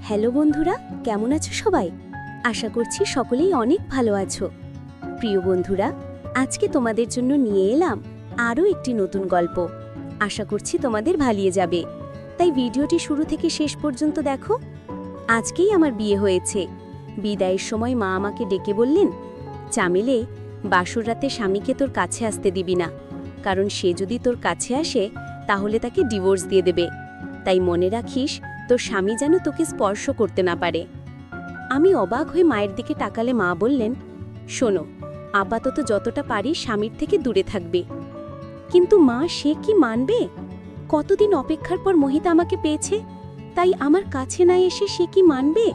Hello বন্ধুরা, কেমন আছো সবাই? আশা করছি সকলেই অনেক ভালো আছো। প্রিয় বন্ধুরা, আজকে তোমাদের জন্য নিয়ে এলাম আরও একটি নতুন গল্প। আশা করছি তোমাদের ভালিয়ে যাবে, তাই ভিডিওটি শুরু থেকে শেষ পর্যন্ত দেখো। আজকেই আমার বিয়ে হয়েছে। বিদায়ের সময় মা আমাকে ডেকে বললেন, চামেলে, বাসর রাতে স্বামীকে তোর কাছে আসতে দিবি না, কারণ সে যদি তোর কাছে আসে তাহলে তাকে ডিভোর্স দিয়ে দেবে। তাই মনে রাখিস, তোর স্বামী যেন তোকে স্পর্শ করতে না পারে। আমি অবাক হয়ে মায়ের দিকে তাকালে মা বললেন, শোনো, আপাতত যতটা পারি স্বামীর থেকে দূরে থাকবে। কিন্তু মা, সে কি মানবে? কতদিন অপেক্ষার পর মোহিত আমাকে পেয়েছে, তাই আমার কাছে না এসে সে কি মানবে?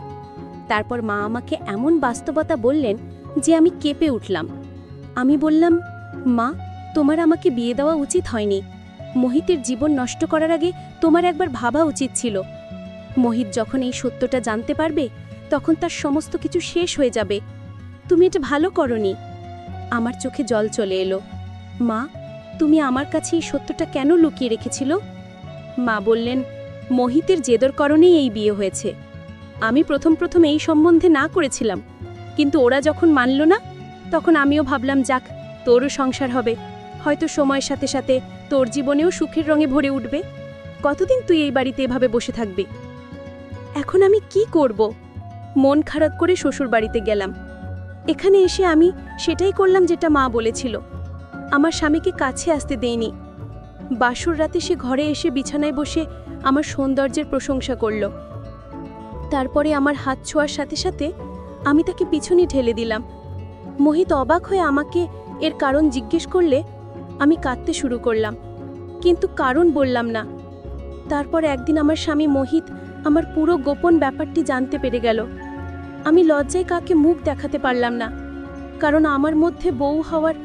তারপর মা আমাকে এমন বাস্তবতা বললেন যে আমি কেঁপে উঠলাম। আমি বললাম, মা, তোমার আমাকে বিয়ে দেওয়া উচিত হয়নি। মোহিতের জীবন নষ্ট করার আগে তোমার একবার ভাবা উচিত ছিল। মোহিত যখন এই সত্যটা জানতে পারবে তখন তার সমস্ত কিছু শেষ হয়ে যাবে। তুমি এটা ভালো করনি। আমার চোখে জল চলে এলো। মা, তুমি আমার কাছে এই সত্যটা কেন লুকিয়ে রেখেছিল? মা বললেন, মোহিতের জেদর কারণেই এই বিয়ে হয়েছে। আমি প্রথম এই সম্বন্ধে না করেছিলাম, কিন্তু ওরা যখন মানল না, তখন আমিও ভাবলাম, যাক, তোরও সংসার হবে, হয়তো সময়ের সাথে সাথে তোর জীবনেও সুখের রঙে ভরে উঠবে। কতদিন তুই এই বাড়িতে এভাবে বসে থাকবি? এখন আমি কি করব? মন খারাপ করে শ্বশুর বাড়িতে গেলাম। এখানে এসে আমি সেটাই করলাম যেটা মা বলেছিল। আমার স্বামীকে কাছে আসতে দেইনি। বাসর রাতে সে ঘরে এসে বিছানায় বসে আমার সৌন্দর্যের প্রশংসা করল। তারপরে আমার হাত ছোঁয়ার সাথে সাথে আমি তাকে পিছনে ঠেলে দিলাম। মোহিত অবাক হয়ে আমাকে এর কারণ জিজ্ঞেস করলে আমি কাঁদতে শুরু করলাম, কিন্তু কারণ বললাম না। তারপর একদিন আমার স্বামী মোহিত আমার পুরো গোপন ব্যাপারটি জানতে পেরে গেল। আমি লজ্জায় কাকে মুখ দেখাতে পারলাম না, কারণ আমার মধ্যে বউ হওয়ার।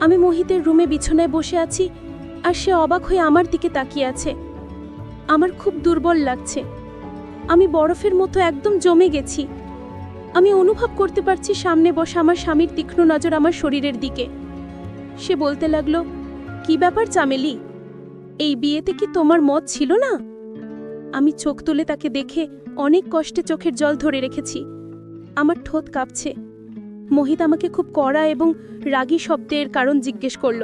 আমি মোহিতের রুমে বিছানায় বসে আছি, আর সে অবাক হয়ে আমার দিকে তাকিয়ে আছে। আমার খুব দুর্বল লাগছে। আমি বরফের মতো একদম জমে গেছি। আমি অনুভব করতে পারছি সামনে বসা আমার স্বামীর তীক্ষ্ণ নজর আমার শরীরের দিকে। সে বলতে লাগলো, কি ব্যাপার চামেলি, এই বিয়েতে কি তোমার মত ছিল না? আমি চোখ তুলে তাকে দেখে অনেক কষ্টে চোখের জল ধরে রেখেছি। আমার ঠোঁট কাঁপছে। মোহিত আমাকে খুব কড়া এবং রাগী শব্দের কারণ জিজ্ঞেস করল,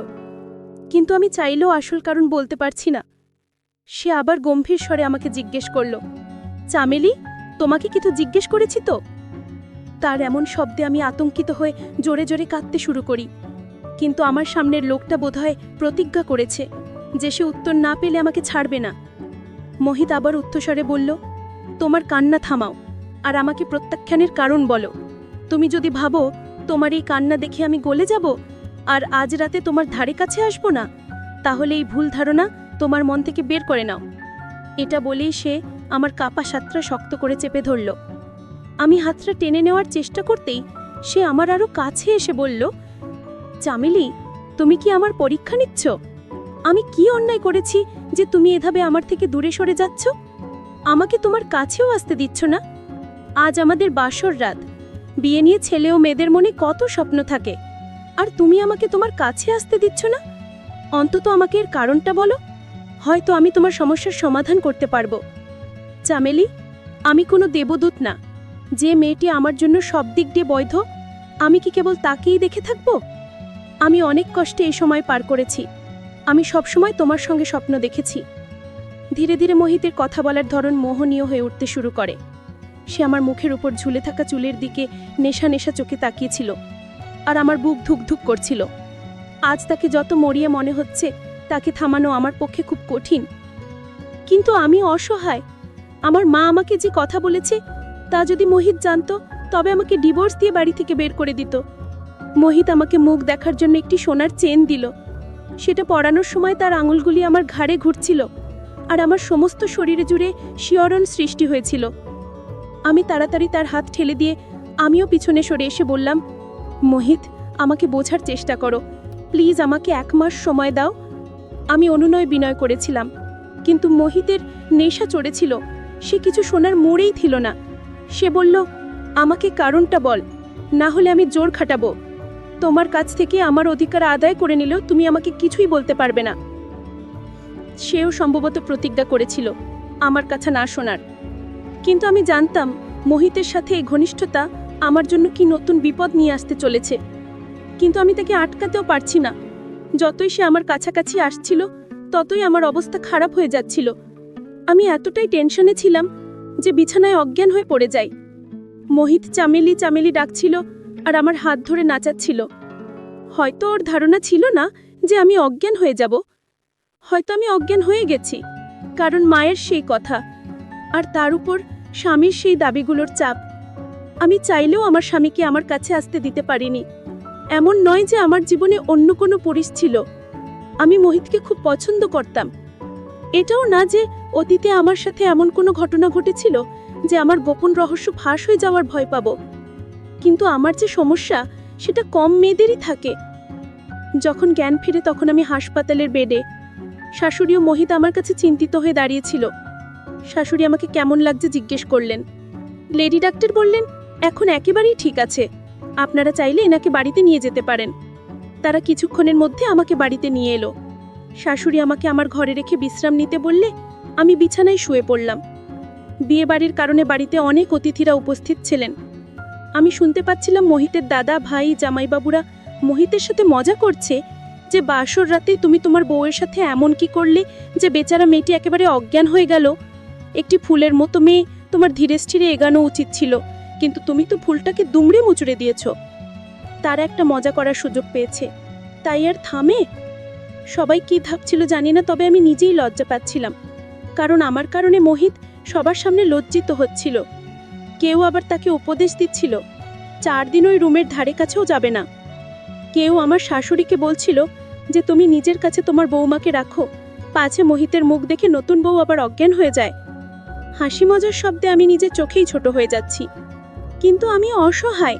কিন্তু আমি চাইলেও আসল কারণ বলতে পারছি না। সে আবার গম্ভীর স্বরে আমাকে জিজ্ঞেস করল, চামেলি, তোমাকে কিছু জিজ্ঞেস করেছি তো? তার এমন শব্দে আমি আতঙ্কিত হয়ে জোরে জোরে কাঁদতে শুরু করি। কিন্তু আমার সামনের লোকটা বোধহয় প্রতিজ্ঞা করেছে যে সে উত্তর না পেলে আমাকে ছাড়বে না। মোহিত আবার উচ্চস্বরে বলল, তোমার কান্না থামাও আর আমাকে প্রত্যাখ্যানের কারণ বলো। তুমি যদি ভাবো তোমার এই কান্না দেখে আমি গলে যাব আর আজ রাতে তোমার ধারে কাছে আসবো না, তাহলে এই ভুল ধারণা তোমার মন থেকে বের করে নাও। এটা বলেই সে আমার কাপা হাতটা শক্ত করে চেপে ধরল। আমি হাতটা টেনে নেওয়ার চেষ্টা করতেই সে আমার আরও কাছে এসে বলল, চামেলি, তুমি কি আমার পরীক্ষা নিচ্ছ? আমি কি অন্যায় করেছি যে তুমি এভাবে আমার থেকে দূরে সরে যাচ্ছ? আমাকে তোমার কাছেও আসতে দিচ্ছ না। আজ আমাদের বাসর রাত। বিয়ে নিয়ে ছেলে ও মেয়েদের মনে কত স্বপ্ন থাকে, আর তুমি আমাকে তোমার কাছে আসতে দিচ্ছ না। অন্তত আমাকে এর কারণটা বলো, হয়তো আমি তোমার সমস্যার সমাধান করতে পারবো। চামেলি, আমি কোনো দেবদূত না। যে মেয়েটি আমার জন্য সব দিক দিয়ে বৈধ, আমি কি কেবল তাকেই দেখে থাকবো? আমি অনেক কষ্টে এই সময় পার করেছি। আমি সবসময় তোমার সঙ্গে স্বপ্ন দেখেছি। ধীরে ধীরে মোহিতের কথা বলার ধরন মোহনীয় হয়ে উঠতে শুরু করে। সে আমার মুখের উপর ঝুলে থাকা চুলের দিকে নেশা নেশা চোখে তাকিয়েছিল, আর আমার বুক ধুকধুক করছিল। আজ তাকে যত মরিয়া মনে হচ্ছে, তাকে থামানো আমার পক্ষে খুব কঠিন। কিন্তু আমি অসহায়। আমার মা আমাকে যে কথা বলেছে তা যদি মোহিত জানতো, তবে আমাকে ডিভোর্স দিয়ে বাড়ি থেকে বের করে দিত। মোহিত আমাকে মুখ দেখার জন্য একটি সোনার চেন দিল। সেটা পরানোর সময় তার আঙুলগুলি আমার ঘাড়ে ঘুরছিল, আর আমার সমস্ত শরীরে জুড়ে শিহরণ সৃষ্টি হয়েছিল। আমি তাড়াতাড়ি তার হাত ঠেলে দিয়ে আমিও পিছনে সরে এসে বললাম, মোহিত, আমাকে বোঝার চেষ্টা করো, প্লিজ আমাকে 1 মাস সময় দাও। আমি অনুনয় বিনয় করেছিলাম, কিন্তু মোহিতের নেশা চড়েছিল। সে কিছু শোনার মোড়েই ছিল না। সে বলল, আমাকে কারণটা বল, না হলে আমি জোর খাটাবো। তোমার কাছ থেকে আমার অধিকার আদায় করে নিলেও তুমি আমাকে কিছুই বলতে পারবে না। সেও সম্ভবত প্রতিজ্ঞা করেছিল আমার কথা না শোনার। কিন্তু আমি জানতাম মোহিতের সাথে এই ঘনিষ্ঠতা আমার জন্য কি নতুন বিপদ নিয়ে আসতে চলেছে। কিন্তু আমি তাকে আটকাতেও পারছি না। যতই সে আমার কাছাকাছি আসছিল ততই আমার অবস্থা খারাপ হয়ে যাচ্ছিল। আমি এতটাই টেনশনে ছিলাম যে বিছানায় অজ্ঞান হয়ে পড়ে যাই। মোহিত চামেলি চামেলি ডাকছিল আর আমার হাত ধরে নাচাচ্ছিল। হয়তো ওর ধারণা ছিল না যে আমি অজ্ঞান হয়ে যাব। হয়তো আমি অজ্ঞান হয়ে গেছি, কারণ মায়ের সেই কথা আর তার উপর স্বামীর সেই দাবিগুলোর চাপ। আমি চাইলেও আমার স্বামীকে আমার কাছে আসতে দিতে পারিনি। এমন নয় যে আমার জীবনে অন্য কোনো পুরুষ ছিল। আমি মোহিতকে খুব পছন্দ করতাম। এটাও না যে অতীতে আমার সাথে এমন কোনো ঘটনা ঘটেছিল যে আমার গোপন রহস্য ফাঁস হয়ে যাওয়ার ভয় পাব। কিন্তু আমার যে সমস্যা সেটা কম মেয়েদেরই থাকে। যখন জ্ঞান ফিরে তখন আমি হাসপাতালের বেডে। শাশুড়ি ও মোহিত আমার কাছে চিন্তিত হয়ে দাঁড়িয়েছিল। শাশুড়ি আমাকে কেমন লাগছে জিজ্ঞেস করলেন। লেডি ডাক্তার বললেন, এখন একেবারেই ঠিক আছে, আপনারা চাইলে এনাকে বাড়িতে নিয়ে যেতে পারেন। তারা কিছুক্ষণের মধ্যে আমাকে বাড়িতে নিয়ে এলো। শাশুড়ি আমাকে আমার ঘরে রেখে বিশ্রাম নিতে বললে আমি বিছানায় শুয়ে পড়লাম। বিয়ে বাড়ির কারণে বাড়িতে অনেক অতিথিরা উপস্থিত ছিলেন। আমি শুনতে পাচ্ছিলাম মোহিতের দাদা, ভাই, জামাইবাবুরা মোহিতের সাথে মজা করছে যে বাসর রাতে তুমি তোমার বউয়ের সাথে এমন কি করলে যে বেচারা মেয়েটি একেবারে অজ্ঞান হয়ে গেল। একটি ফুলের মতো মেয়ে, তোমার ধীরে স্থিরে এগানো উচিত ছিল, কিন্তু তুমি তো ফুলটাকে দুমড়ে মুচড়ে দিয়েছ। তারা একটা মজা করার সুযোগ পেয়েছে, তাই আর থামে। সবাই কি ভাবছিল জানি না, তবে আমি নিজেই লজ্জা পাচ্ছিলাম, কারণ আমার কারণে মোহিত সবার সামনে লজ্জিত হচ্ছিল। কেউ আবার তাকে উপদেশ দিচ্ছিল 4 দিন ওই রুমের ধারে কাছেও যাবে না। কেউ আমার শাশুড়িকে বলছিল যে তুমি নিজের কাছে তোমার বৌমাকে রাখো, পাছে মোহিতের মুখ দেখে নতুন বউ আবার অজ্ঞান হয়ে যায়। হাসি মজার শব্দে আমি নিজের চোখেই ছোট হয়ে যাচ্ছি। কিন্তু আমি অসহায়।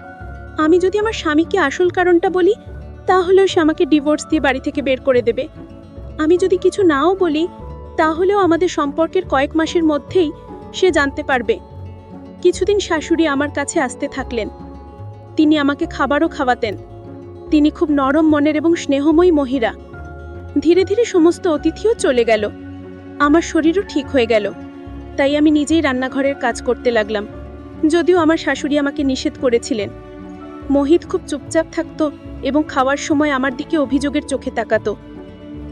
আমি যদি আমার স্বামীকে আসল কারণটা বলি তাহলেও সে আমাকে ডিভোর্স দিয়ে বাড়ি থেকে বের করে দেবে। আমি যদি কিছু নাও বলি তাহলেও আমাদের সম্পর্কের কয়েক মাসের মধ্যেই সে জানতে পারবে। কিছুদিন শাশুড়ি আমার কাছে আসতে থাকলেন। তিনি আমাকে খাবারও খাওয়াতেন। তিনি খুব নরম মনের এবং স্নেহময়ী মহিলা। ধীরে ধীরে সমস্ত অতিথিও চলে গেল। আমার শরীরও ঠিক হয়ে গেল। তাই আমি নিজেই রান্নাঘরের কাজ করতে লাগলাম, যদিও আমার শাশুড়ি আমাকে নিষেধ করেছিলেন। মোহিত খুব চুপচাপ থাকতো এবং খাওয়ার সময় আমার দিকে অভিযোগের চোখে তাকাতো।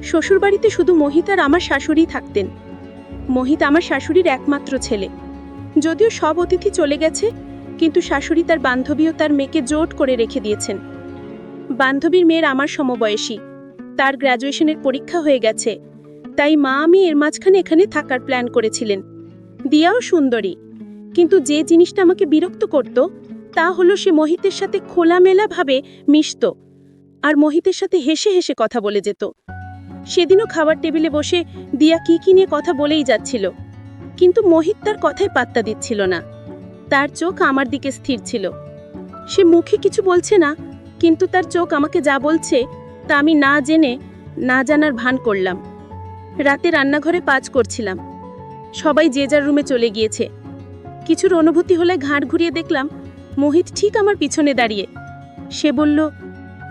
শ্বশুরবাড়িতে শুধু মোহিত আর আমার শাশুড়ি থাকতেন। মোহিত আমার শাশুড়ির একমাত্র ছেলে। যদিও সব অতিথি চলে গেছে, কিন্তু শাশুড়ি তার বান্ধবী ও তার মেয়েকে জোট করে রেখে দিয়েছেন। বান্ধবীর মেয়ের আমার সমবয়সী, তার গ্র্যাজুয়েশনের পরীক্ষা হয়ে গেছে, তাই মা আমি এর মাঝখানে এখানে থাকার প্ল্যান করেছিলেন। দিয়াও সুন্দরী, কিন্তু যে জিনিসটা আমাকে বিরক্ত করত তা হলো সে মোহিতের সাথে খোলামেলাভাবে মিশত আর মোহিতের সাথে হেসে হেসে কথা বলে যেত। সেদিনও খাবার টেবিলে বসে দিয়া কি নিয়ে কথা বলেই যাচ্ছিল, কিন্তু মোহিত তার কথায় পাত্তা দিচ্ছিল না। তার চোখ আমার দিকে স্থির ছিল। সে মুখে কিছু বলছে না, কিন্তু তার চোখ আমাকে যা বলছে তা আমি না জেনে না জানার ভান করলাম। রাতে রান্নাঘরে কাজ করছিলাম। সবাই যে যার রুমে চলে গিয়েছে। কিছুর অনুভূতি হলে ঘাড় ঘুরিয়ে দেখলাম মোহিত ঠিক আমার পিছনে দাঁড়িয়ে। সে বলল,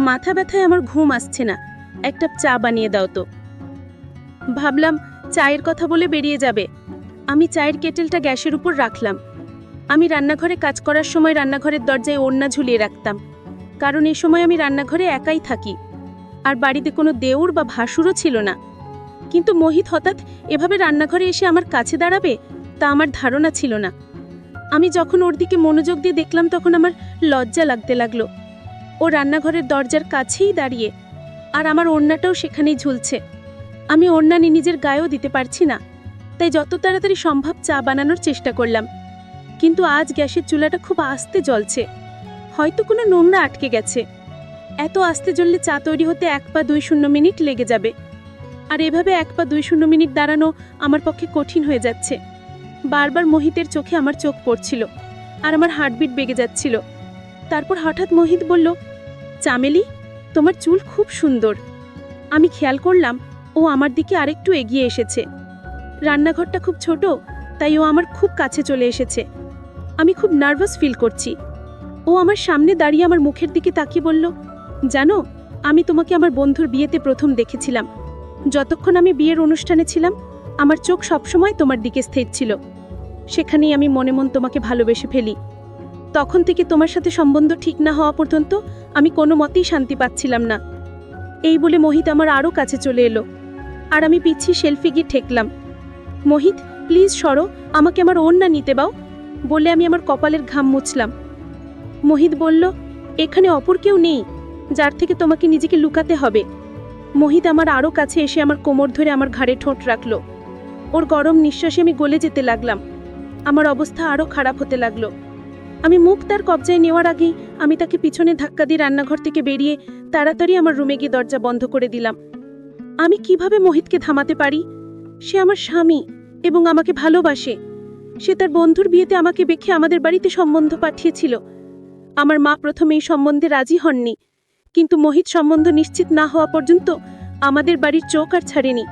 মাথা ব্যথায় আমার ঘুম আসছে না, এক কাপ চা বানিয়ে দাও তো। ভাবলাম চায়ের কথা বলে বেরিয়ে যাবে। আমি চায়ের কেটেলটা গ্যাসের উপর রাখলাম। আমি রান্নাঘরে কাজ করার সময় রান্নাঘরের দরজায় ওড়না ঝুলিয়ে রাখতাম, কারণ এই সময় আমি রান্নাঘরে একাই থাকি আর বাড়িতে কোনো দেউর বা ভাসুরও ছিল না। কিন্তু মোহিত হঠাৎ এভাবে রান্নাঘরে এসে আমার কাছে দাঁড়াবে তা আমার ধারণা ছিল না। আমি যখন ওর দিকে মনোযোগ দিয়ে দেখলাম তখন আমার লজ্জা লাগতে লাগলো। ও রান্নাঘরের দরজার কাছেই দাঁড়িয়ে, আর আমার ওড়নাটাও সেখানেই ঝুলছে। আমি ওড়না নিয়ে নিজের গায়েও দিতে পারছি না, তাই যত তাড়াতাড়ি সম্ভব চা বানানোর চেষ্টা করলাম। কিন্তু আজ গ্যাসের চুলাটা খুব আস্তে জ্বলছে, হয়তো কোনো নোংরা আটকে গেছে। এত আস্তে জ্বললে চা তৈরি হতে 1 বা 2 মিনিট লেগে যাবে, আর এভাবে 1 বা 2 মিনিট দাঁড়ানো আমার পক্ষে কঠিন হয়ে যাচ্ছে। বারবার মোহিতের চোখে আমার চোখ পড়ছিল আর আমার হার্টবিট বেগে যাচ্ছিল। তারপর হঠাৎ মোহিত বলল, চামেলি, তোমার চুল খুব সুন্দর। আমি খেয়াল করলাম ও আমার দিকে আরেকটু এগিয়ে এসেছে। রান্নাঘরটা খুব ছোট, তাই ও আমার খুব কাছে চলে এসেছে। আমি খুব নার্ভাস ফিল করছি। ও আমার সামনে দাঁড়িয়ে আমার মুখের দিকে তাকিয়ে বলল, জানো, আমি তোমাকে আমার বন্ধুর বিয়েতে প্রথম দেখেছিলাম। যতক্ষণ আমি বিয়ের অনুষ্ঠানে ছিলাম আমার চোখ সবসময় তোমার দিকে স্থির ছিল। সেখানেই আমি মনে মন তোমাকে ভালোবেসে ফেলি। তখন থেকে তোমার সাথে সম্বন্ধ ঠিক না হওয়া পর্যন্ত আমি কোনো মতেই শান্তি পাচ্ছিলাম না। এই বলে মোহিত আমার আরও কাছে চলে এলো, আর আমি পিছিয়ে শেলফে গিয়ে ঠেকলাম। মোহিত, প্লিজ সরো, আমাকে আমার ওড়না নিতে দাও বলে আমি আমার কপালের ঘাম মুছলাম। মোহিত বলল, এখানে অপর কেউ নেই যার থেকে তোমাকে নিজেকে লুকাতে হবে। মোহিত আমার আরও কাছে এসে আমার কোমর ধরে আমার ঘাড়ে ঠোঁট রাখল। ওর গরম নিঃশ্বাসে আমি গলে যেতে লাগলাম। আমার অবস্থা আরও খারাপ হতে লাগলো। আমি মুখ তার কবজায় নেওয়ার আগেই আমি তাকে পিছনে ধাক্কা দিয়ে রান্নাঘর থেকে বেরিয়ে তাড়াতাড়ি আমার রুমে গিয়ে দরজা বন্ধ করে দিলাম। আমি কিভাবে মোহিতকে থামাতে পারি? সে আমার স্বামী এবং আমাকে ভালোবাসে। সে তার বন্ধুর বিয়েতে আমাকে বেঁকে আমাদের বাড়িতে সম্বন্ধ পাঠিয়েছিল। আমার মা প্রথমে এই সম্বন্ধে রাজি হননি, কিন্তু মোহিত সম্বন্ধ নিশ্চিত না হওয়া পর্যন্ত আমাদের বাড়ির চোখ আর ছাড়েনি।